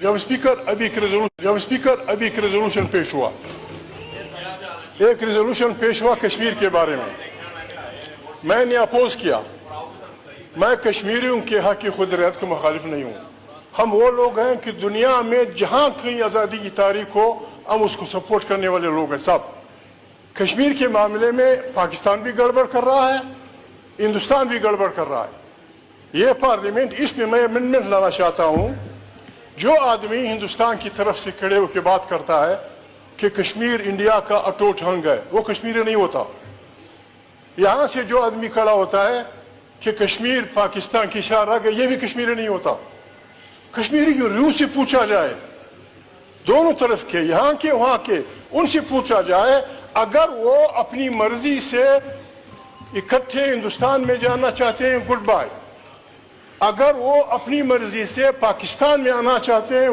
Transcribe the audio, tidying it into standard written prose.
جب اسپیکر ابھی ایک ریزولوشن پیش ہوا کشمیر کے بارے میں نے اپوز کیا. میں کشمیریوں کے حق کی خود ارادی کے مخالف نہیں ہوں. ہم وہ لوگ ہیں کہ دنیا میں جہاں کہیں آزادی کی تاریخ ہو ہم اس کو سپورٹ کرنے والے لوگ ہیں. سب کشمیر کے معاملے میں پاکستان بھی گڑبڑ کر رہا ہے, ہندوستان بھی گڑبڑ کر رہا ہے. یہ پارلیمنٹ اس میں میں امینڈمنٹ لانا چاہتا ہوں. جو آدمی ہندوستان کی طرف سے کھڑے ہو کے بات کرتا ہے کہ کشمیر انڈیا کا اٹوٹ انگ ہے, وہ کشمیری نہیں ہوتا. یہاں سے جو آدمی کھڑا ہوتا ہے کہ کشمیر پاکستان کی شاہ رگ ہے, یہ بھی کشمیری نہیں ہوتا. کشمیری کی روح سے پوچھا جائے, دونوں طرف کے, یہاں کے وہاں کے, ان سے پوچھا جائے اگر وہ اپنی مرضی سے اکٹھے ہندوستان میں جانا چاہتے ہیں گڈ بائے, اگر وہ اپنی مرضی سے پاکستان میں آنا چاہتے ہیں